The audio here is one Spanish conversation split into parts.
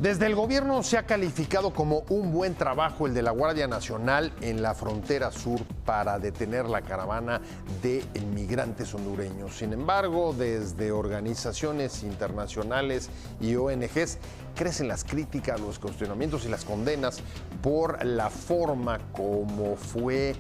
Desde el gobierno se ha calificado como un buen trabajo el de la Guardia Nacional en la frontera sur para detener la caravana de inmigrantes hondureños. Sin embargo, desde organizaciones internacionales y ONGs crecen las críticas, los cuestionamientos y las condenas por la forma como fue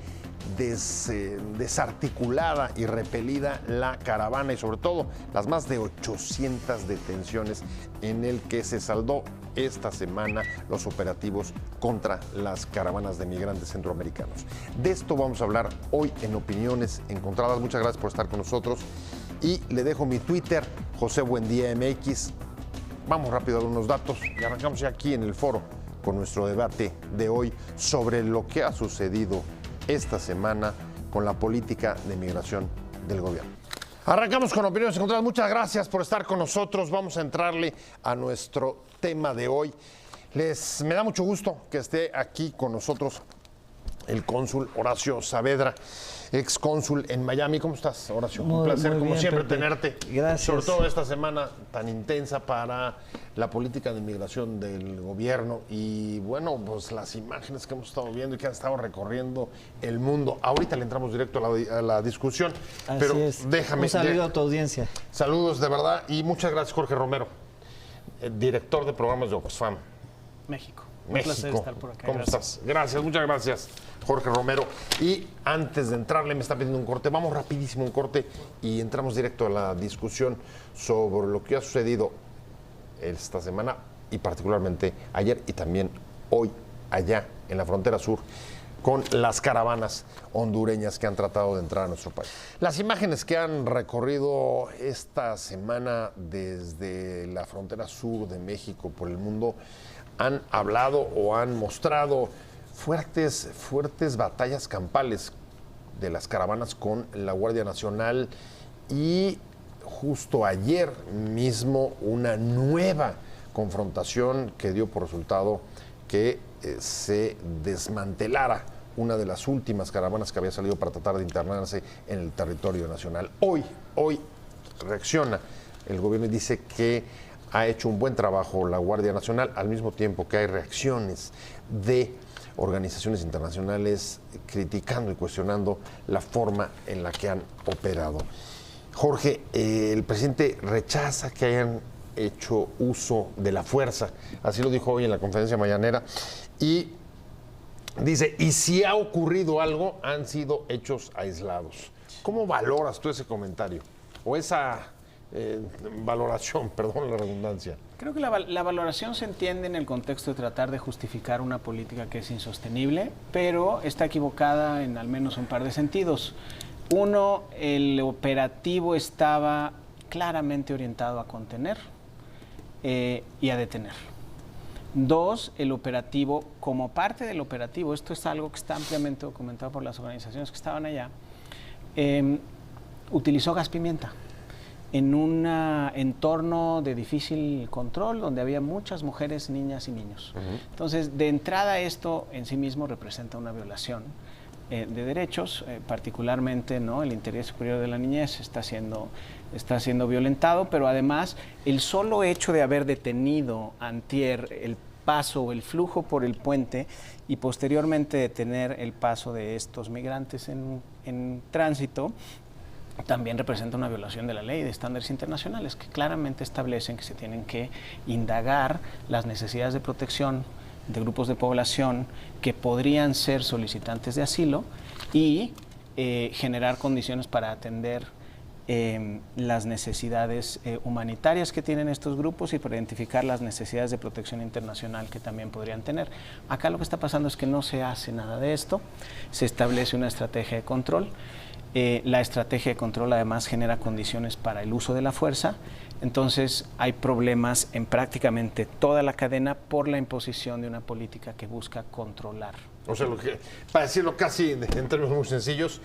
desarticulada y repelida la caravana y sobre todo las más de 800 detenciones en el que se saldó esta semana los operativos contra las caravanas de migrantes centroamericanos. De esto vamos a hablar hoy en Opiniones Encontradas. Muchas gracias por estar con nosotros y le dejo mi Twitter, José Buendía MX. Vamos rápido a unos datos y arrancamos ya aquí en el foro con nuestro debate de hoy sobre lo que ha sucedido esta semana con la política de migración del gobierno. Arrancamos con Opiniones Encontradas. Muchas gracias por estar con nosotros. Vamos a entrarle a nuestro tema de hoy. Me da mucho gusto que esté aquí con nosotros el cónsul Horacio Saavedra, ex cónsul en Miami. ¿Cómo estás, Horacio? Un placer, como siempre, tenerte. Gracias. Sobre todo esta semana tan intensa para la política de inmigración del gobierno. Y bueno, pues las imágenes que hemos estado viendo y que han estado recorriendo el mundo. Ahorita le entramos directo a la discusión. Así pero es. déjame. Un saludo a tu audiencia. Saludos de verdad y muchas gracias, Jorge Romero, director de programas de Oxfam México. Un placer estar por acá. ¿Cómo estás? Gracias, muchas gracias, Jorge Romero. Y antes de entrarle, me está pidiendo un corte. Vamos rapidísimo un corte y entramos directo a la discusión sobre lo que ha sucedido esta semana y particularmente ayer y también hoy allá en la frontera sur con las caravanas hondureñas que han tratado de entrar a nuestro país. Las imágenes que han recorrido esta semana desde la frontera sur de México por el mundo han hablado o han mostrado fuertes batallas campales de las caravanas con la Guardia Nacional y justo ayer mismo una nueva confrontación que dio por resultado que se desmantelara una de las últimas caravanas que había salido para tratar de internarse en el territorio nacional. Hoy reacciona el gobierno y dice que ha hecho un buen trabajo la Guardia Nacional, al mismo tiempo que hay reacciones de organizaciones internacionales criticando y cuestionando la forma en la que han operado. Jorge, el presidente rechaza que hayan hecho uso de la fuerza, así lo dijo hoy en la conferencia mañanera, y dice, y si ha ocurrido algo, han sido hechos aislados. ¿Cómo valoras tú ese comentario? O esa valoración, perdón la redundancia. Creo que la valoración se entiende en el contexto de tratar de justificar una política que es insostenible, pero está equivocada en al menos un par de sentidos. Uno, el operativo estaba claramente orientado a contener y a detener. Dos, el operativo, como parte del operativo, esto es algo que está ampliamente documentado por las organizaciones que estaban allá, utilizó gas pimienta en un entorno de difícil control donde había muchas mujeres, niñas y niños. Entonces, de entrada, esto en sí mismo representa una violación de derechos, particularmente, ¿no?, el interés superior de la niñez está siendo violentado, pero además el solo hecho de haber detenido antier el paso o el flujo por el puente y posteriormente detener el paso de estos migrantes en tránsito también representa una violación de la ley de estándares internacionales que claramente establecen que se tienen que indagar las necesidades de protección de grupos de población que podrían ser solicitantes de asilo y generar condiciones para atender las necesidades humanitarias que tienen estos grupos y para identificar las necesidades de protección internacional que también podrían tener. Acá lo que está pasando es que no se hace nada de esto, se establece una estrategia de control. La estrategia de control además genera condiciones para el uso de la fuerza, entonces hay problemas en prácticamente toda la cadena por la imposición de una política que busca controlar. O sea, para decirlo casi en términos muy sencillos,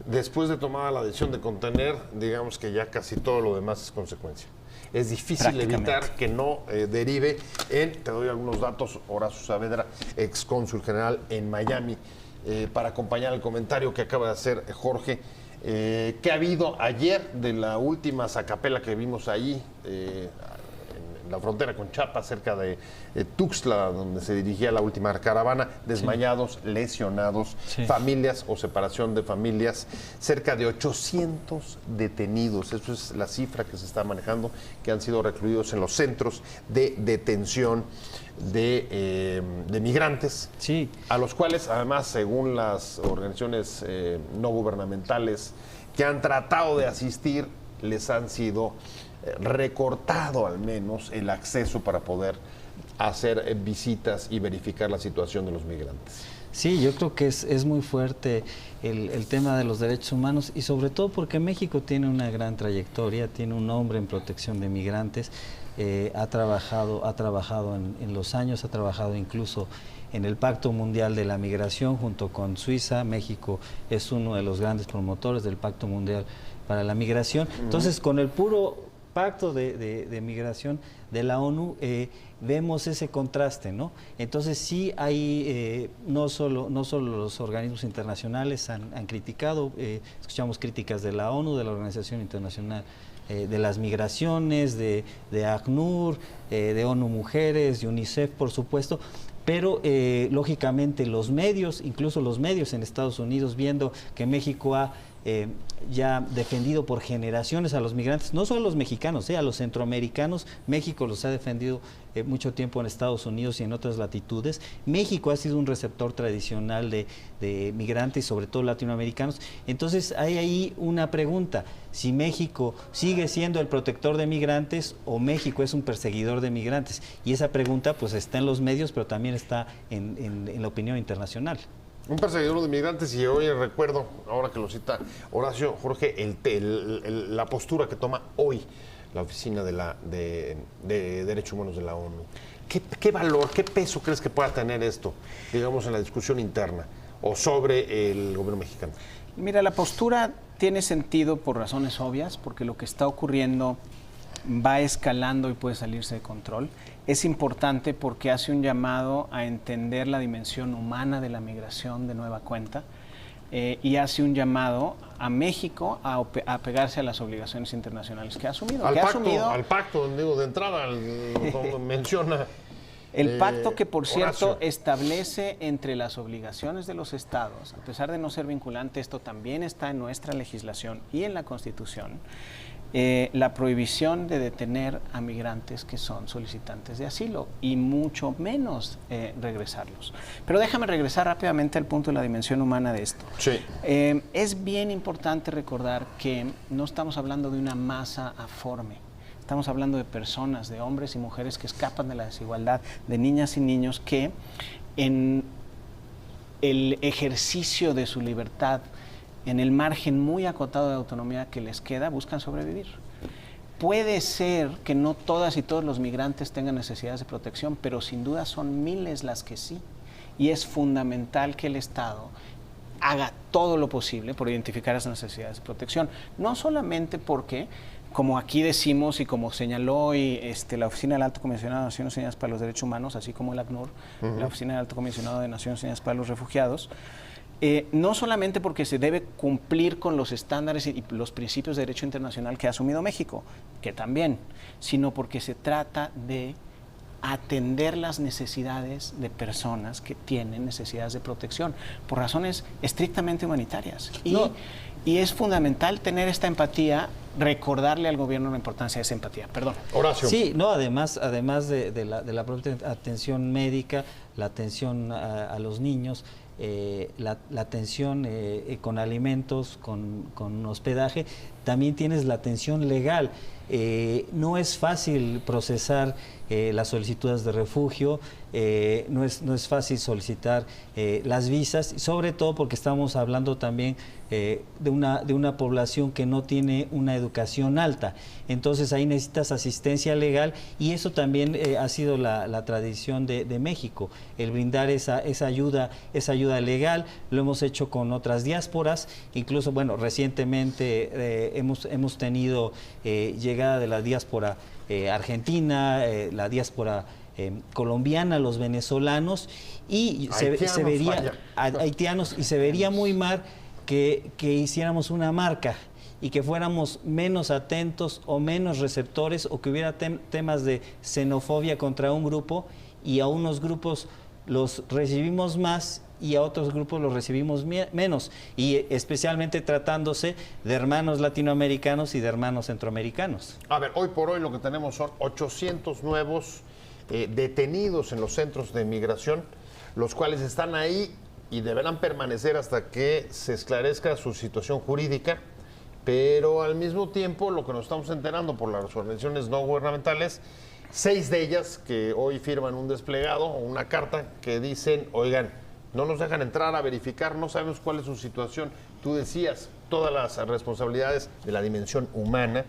después de tomada la decisión de contener, digamos que ya casi todo lo demás es consecuencia. Es difícil evitar que no derive en, te doy algunos datos, Horacio Saavedra, ex cónsul general en Miami, para acompañar el comentario que acaba de hacer Jorge. ¿Qué ha habido ayer de la última sacapela que vimos ahí la frontera con Chiapas, cerca de Tuxtla, donde se dirigía la última caravana, desmayados, lesionados, familias o separación de familias, cerca de 800 detenidos, eso es la cifra que se está manejando, que han sido recluidos en los centros de detención de migrantes, a los cuales además, según las organizaciones no gubernamentales que han tratado de asistir, les han sido recortado al menos el acceso para poder hacer visitas y verificar la situación de los migrantes. Sí, yo creo que es muy fuerte el tema de los derechos humanos y sobre todo porque México tiene una gran trayectoria, tiene un nombre en protección de migrantes, ha trabajado en los años, ha trabajado incluso en el Pacto Mundial de la Migración junto con Suiza. México es uno de los grandes promotores del Pacto Mundial para la Migración. Entonces, con el puro Pacto de Migración de la ONU, vemos ese contraste, ¿no? Entonces sí hay, no solo los organismos internacionales han criticado, escuchamos críticas de la ONU, de la Organización Internacional de las Migraciones, de ACNUR, de ONU Mujeres, de UNICEF, por supuesto, pero lógicamente los medios, incluso los medios en Estados Unidos, viendo que México ha ya defendido por generaciones a los migrantes, no solo a los mexicanos, a los centroamericanos. México los ha defendido mucho tiempo en Estados Unidos y en otras latitudes. México ha sido un receptor tradicional de migrantes, sobre todo latinoamericanos. Entonces hay ahí una pregunta: si México sigue siendo el protector de migrantes o México es un perseguidor de migrantes. Y esa pregunta pues está en los medios, pero también está en la opinión internacional. Un perseguidor de migrantes, y hoy recuerdo, ahora que lo cita Horacio, Jorge, la postura que toma hoy la Oficina de Derechos Humanos de la ONU. ¿Qué valor, qué peso crees que pueda tener esto, digamos, en la discusión interna o sobre el gobierno mexicano? Mira, la postura tiene sentido por razones obvias, porque lo que está ocurriendo va escalando y puede salirse de control. Es importante porque hace un llamado a entender la dimensión humana de la migración de nueva cuenta, y hace un llamado a México a apegarse a las obligaciones internacionales que ha asumido. Al pacto, digo, de entrada, como menciona. El pacto que, por cierto, Horacio, establece entre las obligaciones de los estados, a pesar de no ser vinculante, esto también está en nuestra legislación y en la Constitución, la prohibición de detener a migrantes que son solicitantes de asilo y mucho menos regresarlos. Pero déjame regresar rápidamente al punto de la dimensión humana de esto. Sí. Es bien importante recordar que no estamos hablando de una masa aforme. Estamos hablando de personas, de hombres y mujeres que escapan de la desigualdad, de niñas y niños que en el ejercicio de su libertad, en el margen muy acotado de autonomía que les queda, buscan sobrevivir. Puede ser que no todas y todos los migrantes tengan necesidades de protección, pero sin duda son miles las que sí. Y es fundamental que el Estado haga todo lo posible por identificar esas necesidades de protección. No solamente porque, como aquí decimos y como señaló la Oficina del Alto Comisionado de Naciones Unidas para los Derechos Humanos, así como el ACNUR, la Oficina del Alto Comisionado de Naciones Unidas para los Refugiados, no solamente porque se debe cumplir con los estándares y los principios de derecho internacional que ha asumido México, que también, sino porque se trata de atender las necesidades de personas que tienen necesidades de protección por razones estrictamente humanitarias. Y es fundamental tener esta empatía, recordarle al gobierno la importancia de esa empatía. Perdón. Horacio. Sí, no, además de la propia atención médica, la atención a los niños, la atención con alimentos, con hospedaje, también tienes la atención legal. No es fácil procesar las solicitudes de refugio, no es fácil solicitar las visas, sobre todo porque estamos hablando también de una población que no tiene una educación alta. Entonces ahí necesitas asistencia legal, y eso también ha sido la tradición de México, el brindar esa ayuda legal. Lo hemos hecho con otras diásporas, incluso, bueno, recientemente hemos tenido llegada de la diáspora argentina, la diáspora colombiana, los venezolanos, y haitianos, y se vería muy mal que hiciéramos una marca y que fuéramos menos atentos o menos receptores, o que hubiera temas de xenofobia contra un grupo, y a unos grupos los recibimos más y a otros grupos los recibimos menos, y especialmente tratándose de hermanos latinoamericanos y de hermanos centroamericanos. A ver, hoy por hoy lo que tenemos son 800 nuevos detenidos en los centros de migración, los cuales están ahí y deberán permanecer hasta que se esclarezca su situación jurídica, pero al mismo tiempo lo que nos estamos enterando por las organizaciones no gubernamentales, 6 de ellas que hoy firman un desplegado o una carta que dicen, oigan, no nos dejan entrar a verificar, no sabemos cuál es su situación. Tú decías, todas las responsabilidades de la dimensión humana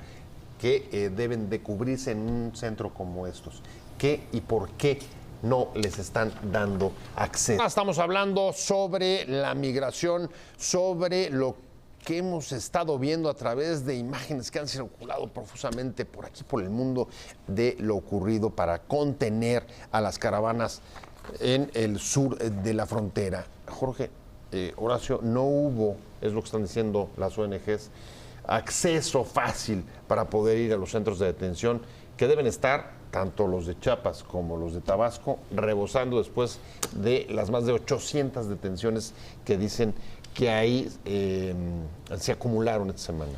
que deben de cubrirse en un centro como estos. ¿Qué y por qué no les están dando acceso? Estamos hablando sobre la migración, sobre lo que hemos estado viendo a través de imágenes que han circulado profusamente por aquí, por el mundo, de lo ocurrido para contener a las caravanas en el sur de la frontera. Jorge, Horacio, no hubo, es lo que están diciendo las ONGs, acceso fácil para poder ir a los centros de detención, que deben estar, tanto los de Chiapas como los de Tabasco, rebosando después de las más de 800 detenciones que dicen que ahí se acumularon esta semana.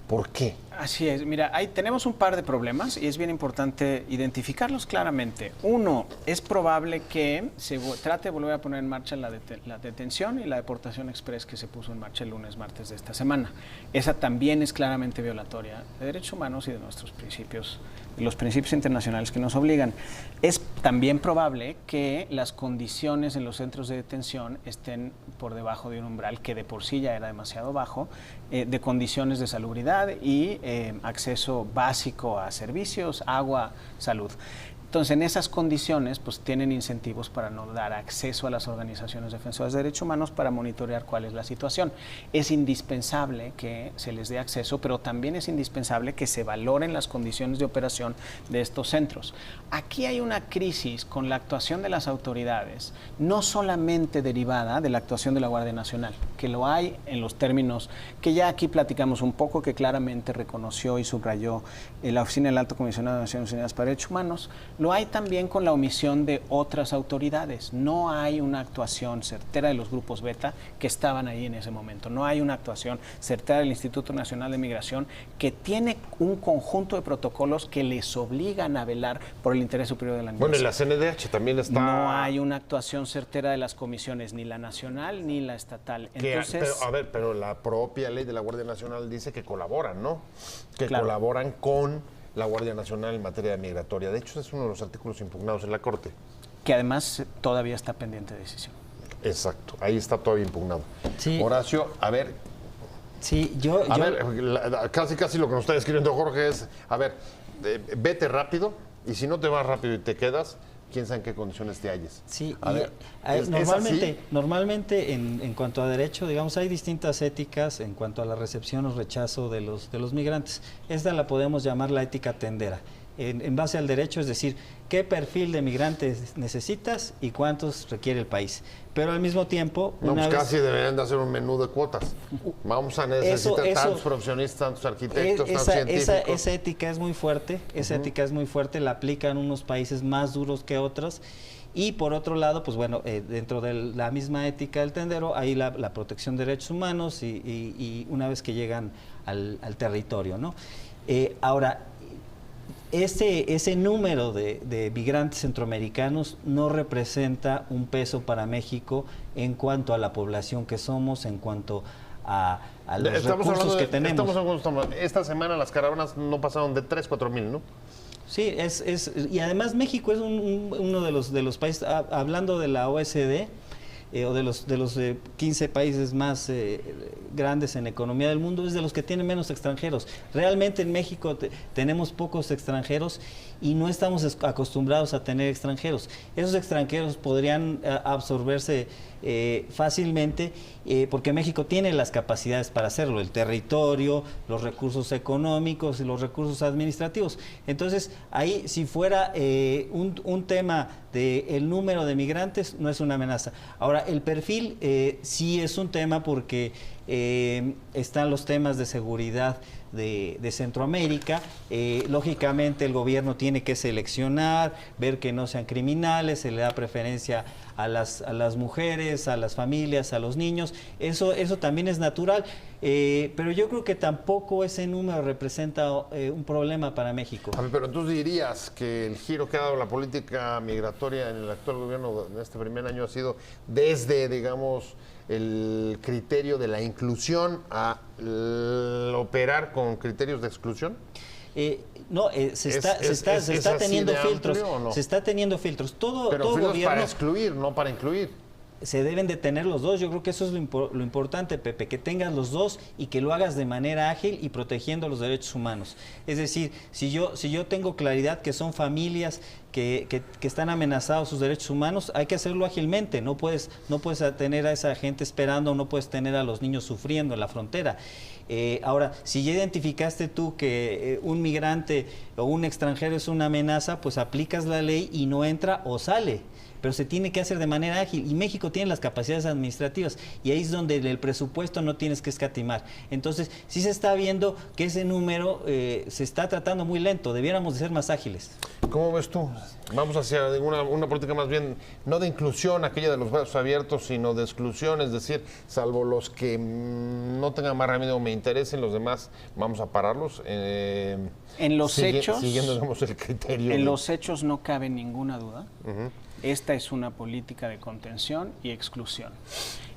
¿Por qué? Así es, mira, tenemos un par de problemas y es bien importante identificarlos claramente. Uno, es probable que se trate de volver a poner en marcha la detención y la deportación express que se puso en marcha el lunes, martes de esta semana. Esa también es claramente violatoria de derechos humanos y de nuestros principios, de los principios internacionales que nos obligan. Es también probable que las condiciones en los centros de detención estén por debajo de un umbral que de por sí ya era demasiado bajo, de condiciones de salubridad y acceso básico a servicios, agua, salud. Entonces, en esas condiciones, pues tienen incentivos para no dar acceso a las organizaciones defensoras de derechos humanos para monitorear cuál es la situación. Es indispensable que se les dé acceso, pero también es indispensable que se valoren las condiciones de operación de estos centros. Aquí hay una crisis con la actuación de las autoridades, no solamente derivada de la actuación de la Guardia Nacional, que lo hay en los términos que ya aquí platicamos un poco, que claramente reconoció y subrayó la Oficina del Alto Comisionado de Naciones Unidas para Derechos Humanos. Lo hay también con la omisión de otras autoridades. No hay una actuación certera de los grupos beta que estaban ahí en ese momento. No hay una actuación certera del Instituto Nacional de Migración, que tiene un conjunto de protocolos que les obligan a velar por el interés superior de la migración. Bueno, y la CNDH también está... No hay una actuación certera de las comisiones, ni la nacional ni la estatal. Entonces, pero la propia ley de la Guardia Nacional dice que colaboran, ¿no? Que claro, colaboran con la Guardia Nacional en materia migratoria. De hecho, es uno de los artículos impugnados en la Corte. Que además todavía está pendiente de decisión. Exacto, ahí está todavía impugnado. Sí. Horacio, a ver. Sí, Casi lo que nos está escribiendo Jorge es, a ver, vete rápido, y si no te vas rápido y te quedas, quién sabe en qué condiciones te halles. Sí, ¿es normalmente en cuanto a derecho, digamos, hay distintas éticas en cuanto a la recepción o rechazo de los migrantes. Esta la podemos llamar la ética tendera. En base al derecho, es decir, qué perfil de migrantes necesitas y cuántos requiere el país. Pero al mismo tiempo... casi deberían de hacer un menú de cuotas. Vamos a necesitar tantos profesionistas, tantos arquitectos, tantos científicos. Esa ética es muy fuerte, ética es muy fuerte, la aplican unos países más duros que otros. Y por otro lado, pues bueno, dentro de la misma ética del tendero, hay la protección de derechos humanos y una vez que llegan al territorio, ¿no? Ahora, ese número de migrantes centroamericanos no representa un peso para México en cuanto a la población que somos, en cuanto a los recursos que tenemos. Esta semana las caravanas no pasaron de 3-4 mil, ¿no? Sí, y además México es uno de los países, hablando de la OSD, o de los 15 países más grandes en economía del mundo, es de los que tienen menos extranjeros. Realmente en México tenemos pocos extranjeros y no estamos acostumbrados a tener extranjeros. Esos extranjeros podrían absorberse fácilmente porque México tiene las capacidades para hacerlo, el territorio, los recursos económicos y los recursos administrativos. Entonces, ahí si fuera un tema del número de migrantes, no es una amenaza. Ahora, Ahora, el perfil sí es un tema porque están los temas de seguridad de Centroamérica. Lógicamente el gobierno tiene que seleccionar, ver que no sean criminales, se le da preferencia a las mujeres, a las familias, a los niños. Eso también es natural, pero yo creo que tampoco ese número representa un problema para México. A ver, pero entonces dirías que el giro que ha dado la política migratoria en el actual gobierno en este primer año ha sido desde, digamos, el criterio de la inclusión a operar con criterios de exclusión. No, se está teniendo filtros. Se está teniendo filtros. Pero todo filtros gobierno para excluir, no para incluir. Se deben de tener los dos. Yo creo que eso es lo importante, Pepe, que tengas los dos y que lo hagas de manera ágil y protegiendo los derechos humanos. Es decir, si yo tengo claridad que son familias que están amenazados sus derechos humanos, hay que hacerlo ágilmente. No puedes tener a esa gente esperando, no puedes tener a los niños sufriendo en la frontera. Ahora, si ya identificaste tú que un migrante o un extranjero es una amenaza, pues aplicas la ley y no entra o sale. Pero se tiene que hacer de manera ágil y México tiene las capacidades administrativas y ahí es donde el presupuesto no tienes que escatimar. Entonces, sí se está viendo que ese número se está tratando muy lento, debiéramos de ser más ágiles. ¿Cómo ves tú? Vamos hacia una política más bien, no de inclusión, aquella de los brazos abiertos, sino de exclusión, es decir, salvo los que no tengan más remedio o me interesen, los demás vamos a pararlos. En los hechos, siguiendo, digamos, el criterio. En los hechos no cabe ninguna duda. Esta es una política de contención y exclusión.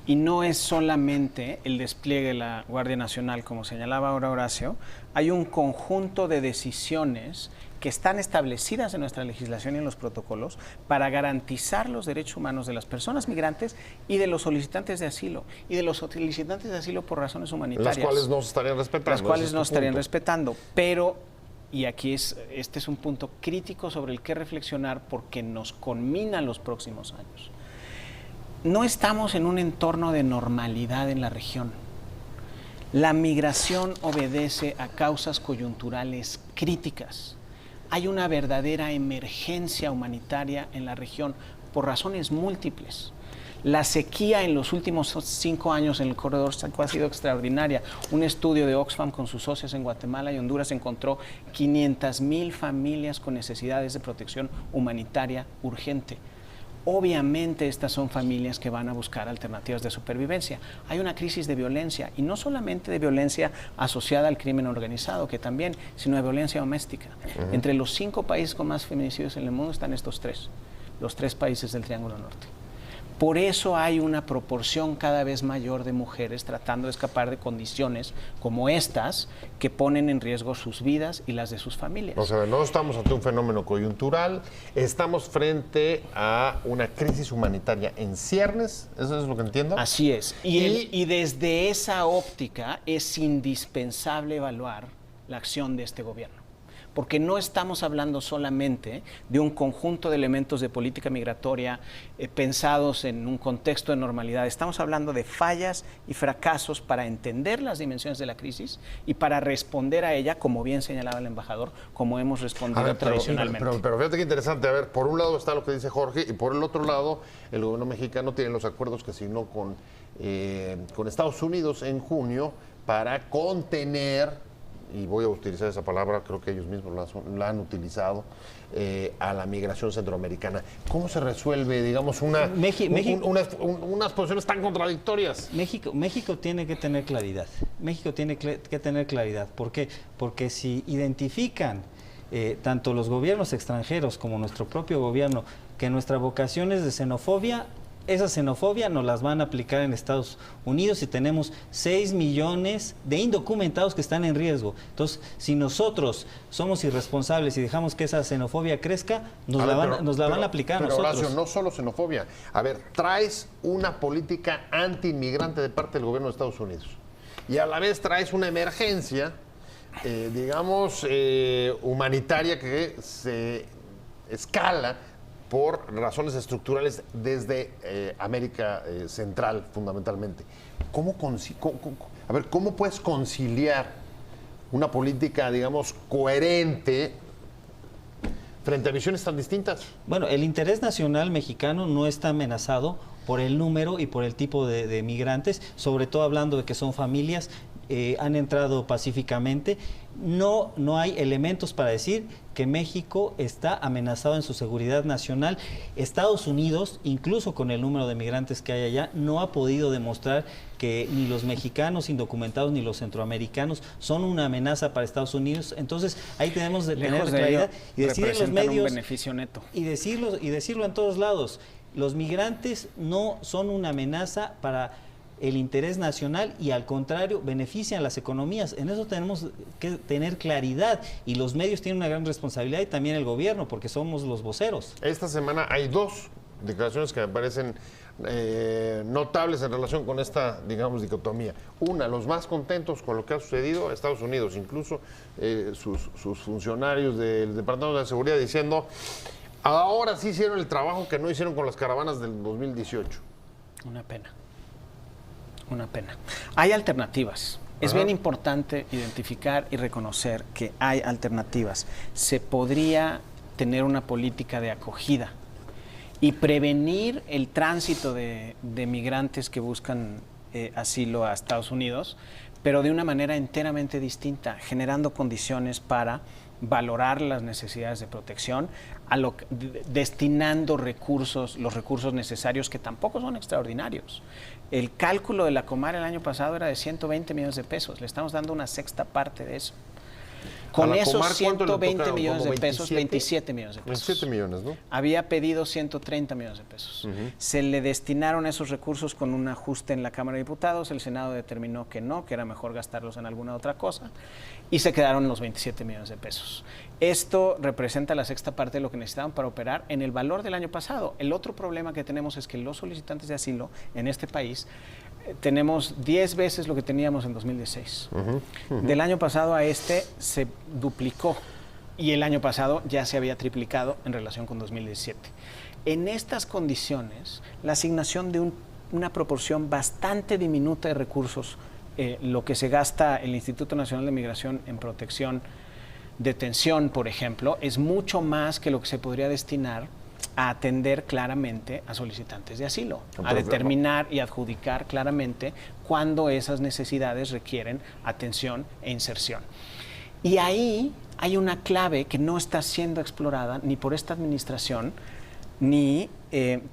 Y no es solamente el despliegue de la Guardia Nacional, como señalaba ahora Horacio, hay un conjunto de decisiones que están establecidas en nuestra legislación y en los protocolos para garantizar los derechos humanos de las personas migrantes y de los solicitantes de asilo, y de los solicitantes de asilo por razones humanitarias. Las cuales no se estarían respetando. Las cuales no estarían respetando, pero... Y aquí este es un punto crítico sobre el que reflexionar porque nos conmina los próximos años. No estamos en un entorno de normalidad en la región. La migración obedece a causas coyunturales críticas. Hay una verdadera emergencia humanitaria en la región por razones múltiples. La sequía en los últimos 5 años en el corredor Chaco ha sido extraordinaria. Un estudio de Oxfam con sus socios en Guatemala y Honduras encontró 500,000 familias con necesidades de protección humanitaria urgente. Obviamente estas son familias que van a buscar alternativas de supervivencia. Hay una crisis de violencia, y no solamente de violencia asociada al crimen organizado, que también, sino de violencia doméstica. Entre los 5 países con más feminicidios en el mundo están estos 3, los 3 países del Triángulo Norte. Por eso hay una proporción cada vez mayor de mujeres tratando de escapar de condiciones como estas que ponen en riesgo sus vidas y las de sus familias. O sea, no estamos ante un fenómeno coyuntural, estamos frente a una crisis humanitaria en ciernes, ¿eso es lo que entiendo? Así es. Y desde esa óptica es indispensable evaluar la acción de este gobierno. Porque no estamos hablando solamente de un conjunto de elementos de política migratoria pensados en un contexto de normalidad. Estamos hablando de fallas y fracasos para entender las dimensiones de la crisis y para responder a ella, como bien señalaba el embajador, como hemos respondido tradicionalmente. Pero fíjate qué interesante. A ver, por un lado está lo que dice Jorge y por el otro lado el gobierno mexicano tiene los acuerdos que signó con Estados Unidos en junio para contener, y voy a utilizar esa palabra, creo que ellos mismos la han utilizado, a la migración centroamericana. ¿Cómo se resuelve, digamos, unas posiciones tan contradictorias? México tiene que tener claridad. México tiene que tener claridad. ¿Por qué? Porque si identifican tanto los gobiernos extranjeros como nuestro propio gobierno que nuestra vocación es de xenofobia, esa xenofobia nos las van a aplicar en Estados Unidos y tenemos 6 millones de indocumentados que están en riesgo. Entonces, si nosotros somos irresponsables y dejamos que esa xenofobia crezca, nos la van a aplicar a nosotros. Pero Horacio, no solo xenofobia. A ver, traes una política anti-inmigrante de parte del gobierno de Estados Unidos y a la vez traes una emergencia, digamos, humanitaria que se escala por razones estructurales desde América Central, fundamentalmente. ¿Cómo puedes conciliar una política, digamos, coherente frente a visiones tan distintas? Bueno, el interés nacional mexicano no está amenazado por el número y por el tipo de migrantes, sobre todo hablando de que son familias, han entrado pacíficamente. No hay elementos para decir que México está amenazado en su seguridad nacional. Estados Unidos, incluso con el número de migrantes que hay allá, no ha podido demostrar que ni los mexicanos indocumentados ni los centroamericanos son una amenaza para Estados Unidos. Entonces ahí tenemos de tener claridad y decir en los medios, un beneficio neto. y decirlo en todos lados. Los migrantes no son una amenaza para el interés nacional y al contrario benefician las economías. En eso tenemos que tener claridad y los medios tienen una gran responsabilidad y también el gobierno, porque somos los voceros. Esta semana hay dos declaraciones que me parecen notables en relación con esta, digamos, dicotomía. Una, los más contentos con lo que ha sucedido a Estados Unidos, incluso sus funcionarios del Departamento de Seguridad diciendo, ahora sí hicieron el trabajo que no hicieron con las caravanas del 2018. Una pena. Una pena. Hay alternativas. Es bien importante identificar y reconocer que hay alternativas. Se podría tener una política de acogida y prevenir el tránsito de migrantes que buscan asilo a Estados Unidos, pero de una manera enteramente distinta, generando condiciones para valorar las necesidades de protección, destinando los recursos necesarios, que tampoco son extraordinarios. El cálculo de la Comar el año pasado era de 120 millones de pesos, le estamos dando una sexta parte de eso. Con esos 120 millones de pesos, 27 millones de pesos. 27 millones, ¿no? Había pedido 130 millones de pesos. Se le destinaron esos recursos con un ajuste en la Cámara de Diputados, el Senado determinó que no, que era mejor gastarlos en alguna otra cosa, y se quedaron los 27 millones de pesos. Esto representa la sexta parte de lo que necesitaban para operar en el valor del año pasado. El otro problema que tenemos es que los solicitantes de asilo en este país tenemos 10 veces lo que teníamos en 2016. Del año pasado a este se duplicó y el año pasado ya se había triplicado en relación con 2017. En estas condiciones, la asignación de una proporción bastante diminuta de recursos, lo que se gasta el Instituto Nacional de Migración en protección, detención, por ejemplo, es mucho más que lo que se podría destinar a atender claramente a solicitantes de asilo, a determinar y adjudicar claramente cuándo esas necesidades requieren atención e inserción. Y ahí hay una clave que no está siendo explorada ni por esta administración ni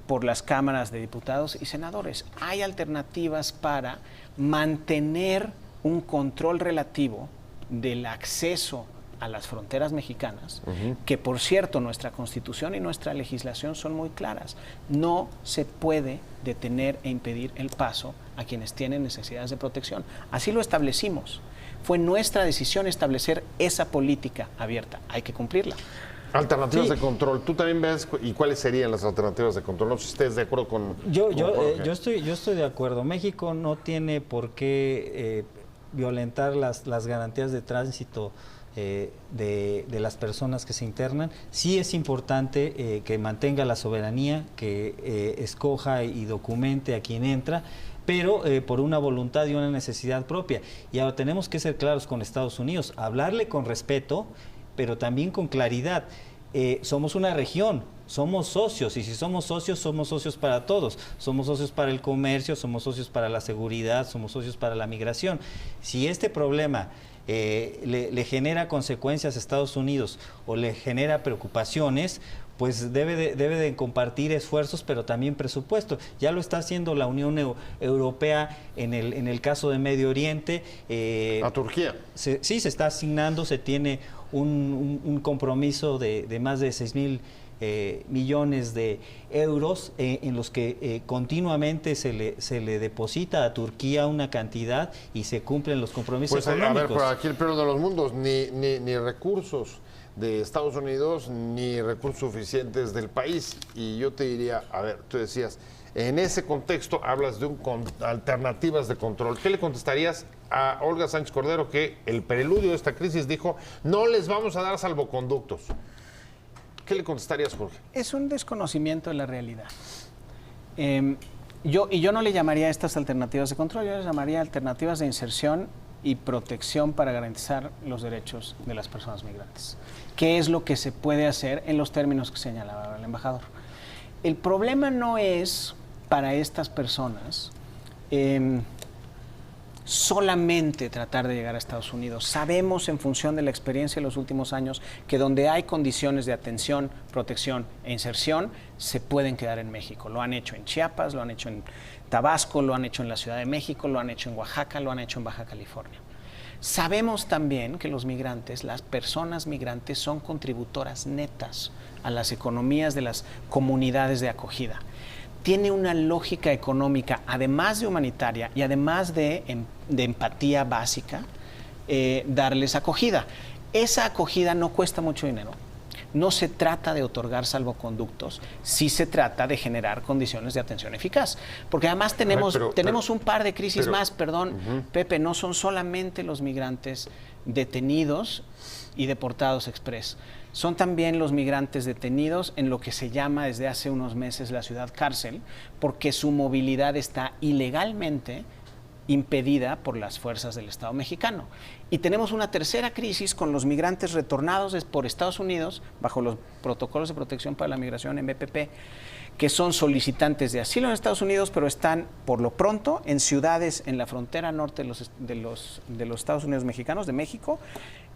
por las cámaras de diputados y senadores. Hay alternativas para mantener un control relativo del acceso a las fronteras mexicanas, que por cierto nuestra Constitución y nuestra legislación son muy claras. No se puede detener e impedir el paso a quienes tienen necesidades de protección. Así lo establecimos. Fue nuestra decisión establecer esa política abierta. Hay que cumplirla. Alternativas de control. ¿Tú también ves y cuáles serían las alternativas de control? No sé si estés de acuerdo con... Yo estoy de acuerdo. México no tiene por qué violentar las garantías de tránsito de las personas que se internan. Sí es importante que mantenga la soberanía, que escoja y documente a quien entra, pero por una voluntad y una necesidad propia. Y ahora tenemos que ser claros con Estados Unidos, hablarle con respeto, pero también con claridad. Somos una región, somos socios, y si somos socios para todos. Somos socios para el comercio, somos socios para la seguridad, somos socios para la migración. Si este problema le genera consecuencias a Estados Unidos o le genera preocupaciones, pues debe de compartir esfuerzos, pero también presupuesto. Ya lo está haciendo la Unión Europea en el caso de Medio Oriente. A Turquía. Sí, se está asignando, se tiene un compromiso de más de 6,000 millones de euros en los que continuamente se le deposita a Turquía una cantidad y se cumplen los compromisos económicos. A ver, pero aquí el peor de los mundos, ni recursos de Estados Unidos ni recursos suficientes del país. Y yo te diría, a ver, tú decías, en ese contexto hablas de alternativas de control. ¿Qué le contestarías a Olga Sánchez Cordero, que el preludio de esta crisis dijo, no les vamos a dar salvoconductos? ¿Qué le contestarías, Jorge? Es un desconocimiento de la realidad. Yo no le llamaría a estas alternativas de control, yo les llamaría alternativas de inserción y protección para garantizar los derechos de las personas migrantes. ¿Qué es lo que se puede hacer en los términos que señalaba el embajador? El problema no es para estas personas solamente tratar de llegar a Estados Unidos. Sabemos, en función de la experiencia de los últimos años, que donde hay condiciones de atención, protección e inserción, se pueden quedar en México. Lo han hecho en Chiapas, lo han hecho en Tabasco, lo han hecho en la Ciudad de México, lo han hecho en Oaxaca, lo han hecho en Baja California. Sabemos también que los migrantes, las personas migrantes, son contributoras netas a las economías de las comunidades de acogida. Tiene una lógica económica, además de humanitaria y además de empatía básica, darles acogida. Esa acogida no cuesta mucho dinero. No se trata de otorgar salvoconductos, sí se trata de generar condiciones de atención eficaz. Porque además tenemos un par de crisis más, Pepe, no son solamente los migrantes detenidos y deportados express. Son también los migrantes detenidos en lo que se llama desde hace unos meses la ciudad cárcel, porque su movilidad está ilegalmente impedida por las fuerzas del Estado mexicano. Y tenemos una tercera crisis con los migrantes retornados por Estados Unidos bajo los protocolos de protección para la migración en BPP, que son solicitantes de asilo en Estados Unidos, pero están por lo pronto en ciudades en la frontera norte de los Estados Unidos mexicanos, de México,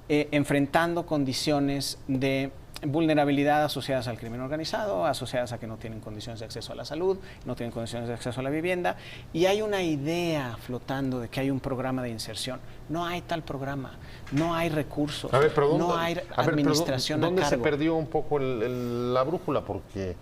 enfrentando condiciones de vulnerabilidad asociadas al crimen organizado, asociadas a que no tienen condiciones de acceso a la salud, no tienen condiciones de acceso a la vivienda, y hay una idea flotando de que hay un programa de inserción. No hay tal programa, no hay recursos, no hay administración a cargo. ¿Dónde se perdió un poco la brújula? Porque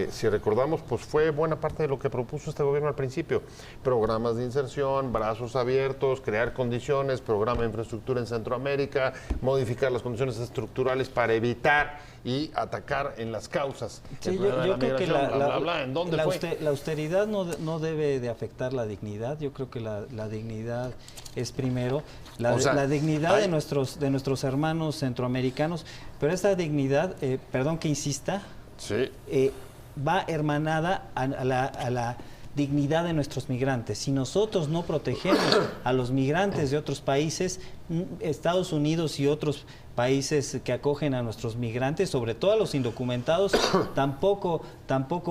si recordamos, pues fue buena parte de lo que propuso este gobierno al principio. Programas de inserción, brazos abiertos, crear condiciones, programa de infraestructura en Centroamérica, modificar las condiciones estructurales para evitar y atacar en las causas. Sí, yo creo que la austeridad no debe de afectar la dignidad. Yo creo que la dignidad es primero. La dignidad de nuestros hermanos centroamericanos, pero esa dignidad, perdón que insista, sí, va hermanada a la dignidad de nuestros migrantes. Si nosotros no protegemos a los migrantes de otros países, Estados Unidos y otros países que acogen a nuestros migrantes, sobre todo a los indocumentados, tampoco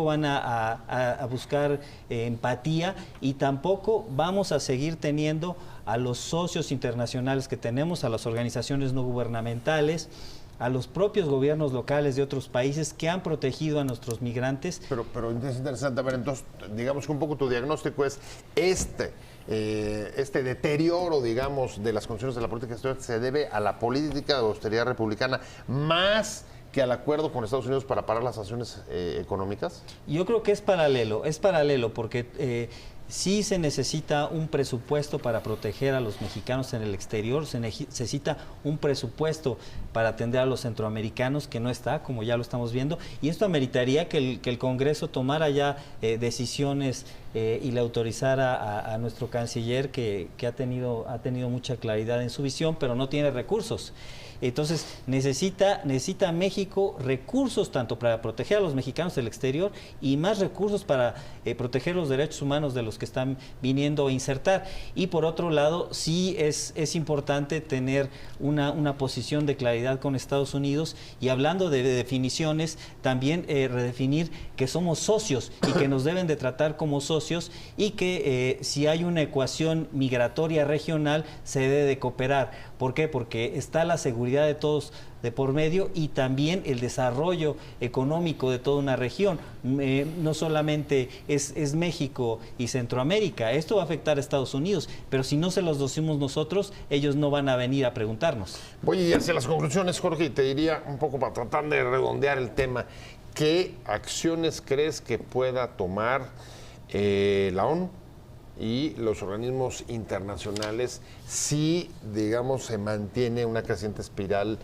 van a buscar empatía, y tampoco vamos a seguir teniendo a los socios internacionales que tenemos, a las organizaciones no gubernamentales, a los propios gobiernos locales de otros países que han protegido a nuestros migrantes. Pero es interesante, a ver, entonces, digamos que un poco tu diagnóstico es este deterioro, digamos, de las condiciones de la política exterior se debe a la política de austeridad republicana más que al acuerdo con Estados Unidos para parar las sanciones económicas. Yo creo que es paralelo porque sí se necesita un presupuesto para proteger a los mexicanos en el exterior, se necesita un presupuesto para atender a los centroamericanos, que no está, como ya lo estamos viendo, y esto ameritaría que el Congreso tomara ya decisiones y le autorizara a nuestro canciller, que ha tenido mucha claridad en su visión, pero no tiene recursos. Entonces necesita México recursos tanto para proteger a los mexicanos del exterior y más recursos para proteger los derechos humanos de los que están viniendo a insertar. Y por otro lado, sí es importante tener una posición de claridad con Estados Unidos, y hablando de definiciones, también redefinir que somos socios y que nos deben de tratar como socios, y que si hay una ecuación migratoria regional se debe de cooperar. ¿Por qué? Porque está la seguridad de todos de por medio, y también el desarrollo económico de toda una región. No solamente es México y Centroamérica, esto va a afectar a Estados Unidos, pero si no se los decimos nosotros, ellos no van a venir a preguntarnos. Voy hacia las conclusiones, Jorge, y te diría un poco para tratar de redondear el tema, ¿qué acciones crees que pueda tomar la ONU y los organismos internacionales si, digamos, se mantiene una creciente espiral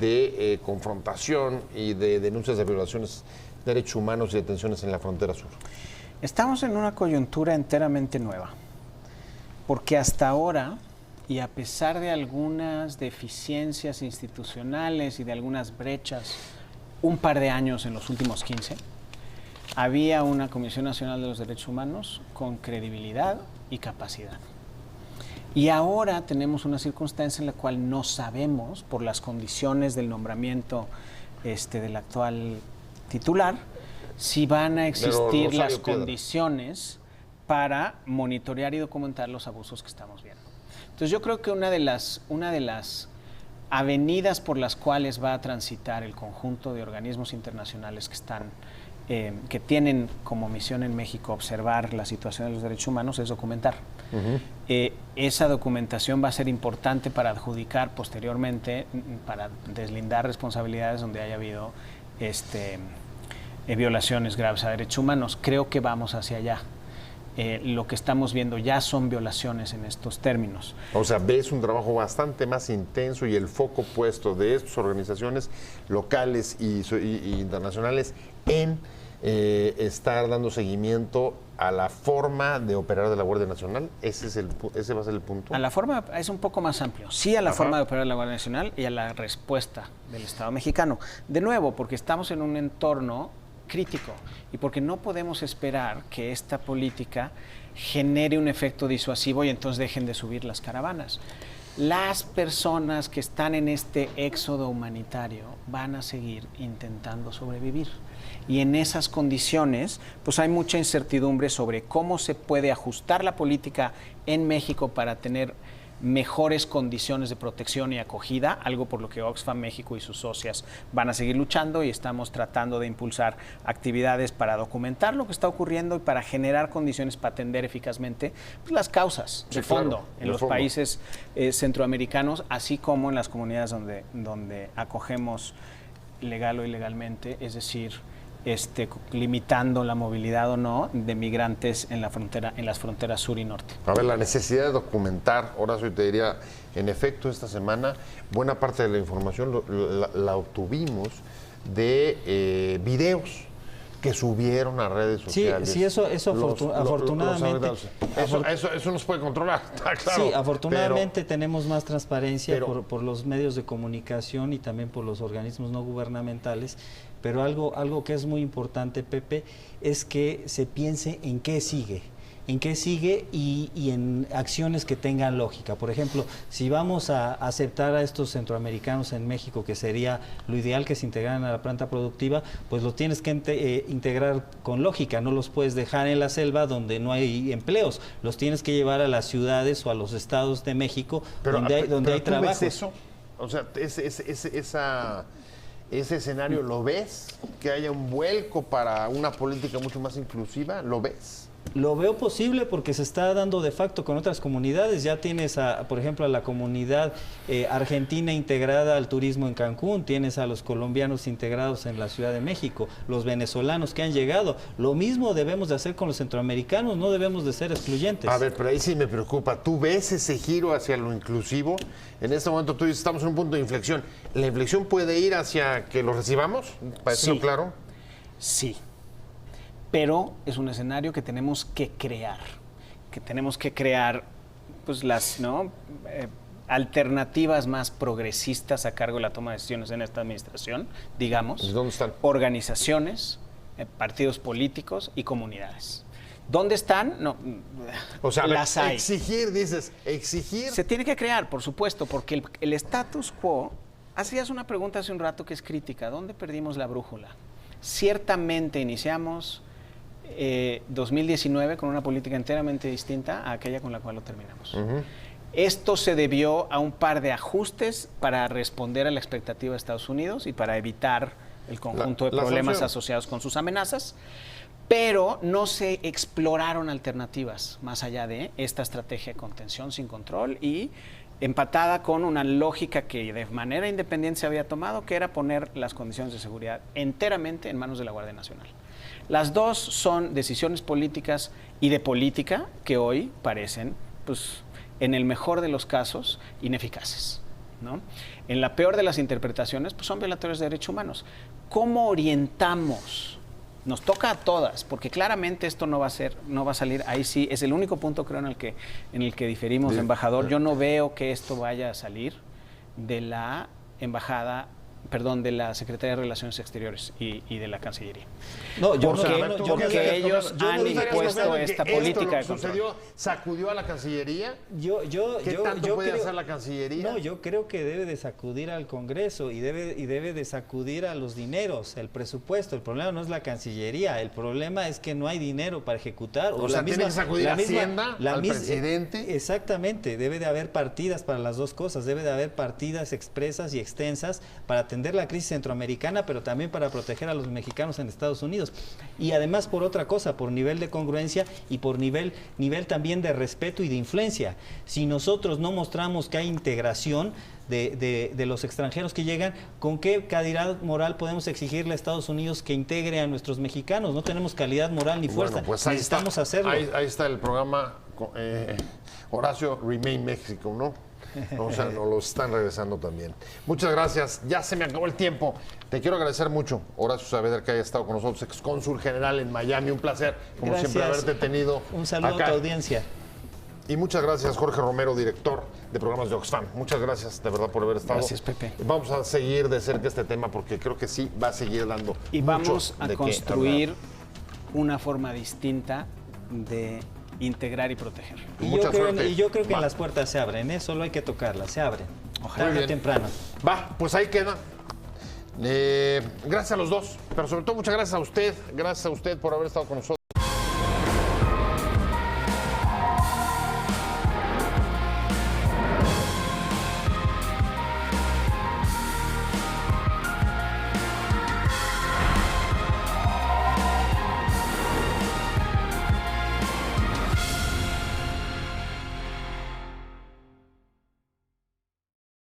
de confrontación y de denuncias de violaciones de derechos humanos y detenciones en la frontera sur? Estamos en una coyuntura enteramente nueva, porque hasta ahora, y a pesar de algunas deficiencias institucionales y de algunas brechas, un par de años en los últimos 15, había una Comisión Nacional de los Derechos Humanos con credibilidad y capacidad. Y ahora tenemos una circunstancia en la cual no sabemos, por las condiciones del nombramiento del actual titular, si van a existir Rosario las Piedra. condiciones para monitorear y documentar los abusos que estamos viendo. Entonces yo creo que una de las avenidas por las cuales va a transitar el conjunto de organismos internacionales que tienen como misión en México observar la situación de los derechos humanos es documentar. Esa documentación va a ser importante para adjudicar posteriormente, para deslindar responsabilidades donde haya habido violaciones graves a derechos humanos. Creo que vamos hacia allá. Lo que estamos viendo ya son violaciones en estos términos. O sea, ves un trabajo bastante más intenso y el foco puesto de estas organizaciones locales y internacionales en estar dando seguimiento a la forma de operar de la Guardia Nacional. ¿Ese va a ser el punto? A la forma es un poco más amplio. Sí a la forma de operar de la Guardia Nacional y a la respuesta del Estado mexicano. De nuevo, porque estamos en un entorno crítico y porque no podemos esperar que esta política genere un efecto disuasivo y entonces dejen de subir las caravanas. Las personas que están en este éxodo humanitario van a seguir intentando sobrevivir. Y en esas condiciones, pues hay mucha incertidumbre sobre cómo se puede ajustar la política en México para tener mejores condiciones de protección y acogida, algo por lo que Oxfam México y sus socias van a seguir luchando y estamos tratando de impulsar actividades para documentar lo que está ocurriendo y para generar condiciones para atender eficazmente pues, las causas de fondo en los países centroamericanos, así como en las comunidades donde acogemos legal o ilegalmente, es decir, limitando la movilidad o no de migrantes en las fronteras sur y norte. A ver, la necesidad de documentar, Horacio, te diría, en efecto, esta semana, buena parte de la información la obtuvimos de videos que subieron a redes sociales. Sí, eso afortunadamente. Eso nos puede controlar, está claro. Sí, afortunadamente tenemos más transparencia por los medios de comunicación y también por los organismos no gubernamentales, pero algo que es muy importante, Pepe, es que se piense en qué sigue y en acciones que tengan lógica. Por ejemplo, si vamos a aceptar a estos centroamericanos en México, que sería lo ideal que se integraran a la planta productiva, pues lo tienes que integrar con lógica, no los puedes dejar en la selva donde no hay empleos, los tienes que llevar a las ciudades o a los estados de México donde hay trabajo. ¿Ves eso? O sea, ese escenario, ¿lo ves? Que haya un vuelco para una política mucho más inclusiva, ¿lo ves? Lo veo posible porque se está dando de facto con otras comunidades. Ya tienes, por ejemplo, a la comunidad argentina integrada al turismo en Cancún, tienes a los colombianos integrados en la Ciudad de México, los venezolanos que han llegado. Lo mismo debemos de hacer con los centroamericanos, no debemos de ser excluyentes. A ver, pero ahí sí me preocupa. ¿Tú ves ese giro hacia lo inclusivo? En este momento tú dices, estamos en un punto de inflexión. ¿La inflexión puede ir hacia que lo recibamos? ¿Para decirlo claro? Sí. Pero es un escenario que tenemos que crear, pues las alternativas más progresistas a cargo de la toma de decisiones en esta administración, digamos. ¿Dónde están? Organizaciones, partidos políticos y comunidades. ¿Dónde están? No, o sea, las hay. Exigir. Se tiene que crear, por supuesto, porque el status quo, hacías una pregunta hace un rato que es crítica, ¿dónde perdimos la brújula? Ciertamente iniciamos 2019 con una política enteramente distinta a aquella con la cual lo terminamos. Esto se debió a un par de ajustes para responder a la expectativa de Estados Unidos y para evitar el conjunto de problemas asociados con sus amenazas, pero no se exploraron alternativas más allá de esta estrategia de contención sin control y empatada con una lógica que de manera independiente se había tomado, que era poner las condiciones de seguridad enteramente en manos de la Guardia Nacional. Las dos son decisiones políticas y de política que hoy parecen, pues, en el mejor de los casos, ineficaces, ¿no? En la peor de las interpretaciones, pues son violatorios de derechos humanos. ¿Cómo orientamos? Nos toca a todas, porque claramente esto no va a salir, ahí sí, es el único punto creo en el que diferimos, embajador. Yo no veo que esto vaya a salir de la embajada perdón, de la Secretaría de Relaciones Exteriores y de la Cancillería. No, yo Porque- no, yo no- porque ellos yo no han diría- impuesto esta política de que control. sucedió sacudió a la Cancillería. yo ¿Qué tanto puede creo- hacer la Cancillería? No, yo creo que debe de sacudir al Congreso y debe de sacudir a los dineros, el presupuesto. El problema no es la Cancillería, el problema es que no hay dinero para ejecutar. O sea, tiene que sacudir a Hacienda, al presidente. Exactamente, debe de haber partidas para las dos cosas, debe de haber partidas expresas y extensas para atender la crisis centroamericana, pero también para proteger a los mexicanos en Estados Unidos. Y además por otra cosa, por nivel de congruencia y por nivel también de respeto y de influencia. Si nosotros no mostramos que hay integración de los extranjeros que llegan, ¿con qué calidad moral podemos exigirle a Estados Unidos que integre a nuestros mexicanos? No tenemos calidad moral ni fuerza, Bueno, pues ahí necesitamos está, hacerlo. Ahí está el programa Horacio Remain México, ¿no? O sea, nos lo están regresando también. Muchas gracias. Ya se me acabó el tiempo. Te quiero agradecer mucho, Horacio Saavedra, que haya estado con nosotros, excónsul general en Miami. Un placer, como Gracias. siempre, haberte tenido Un saludo acá. a tu audiencia. Y muchas gracias, Jorge Romero, director de programas de Oxfam. Muchas gracias, de verdad, por haber estado. Gracias, Pepe. Vamos a seguir de cerca este tema porque creo que sí va a seguir dando Y mucho vamos a de qué construir hablar. una forma distinta de integrar y proteger. Y Mucha yo, creo, suerte. y yo creo que Va. las puertas se abren, ¿eh? Solo hay que tocarlas, se abren. Muy Tarde o bien. temprano. Va, pues ahí queda. Gracias a los dos, pero sobre todo muchas gracias a usted por haber estado con nosotros.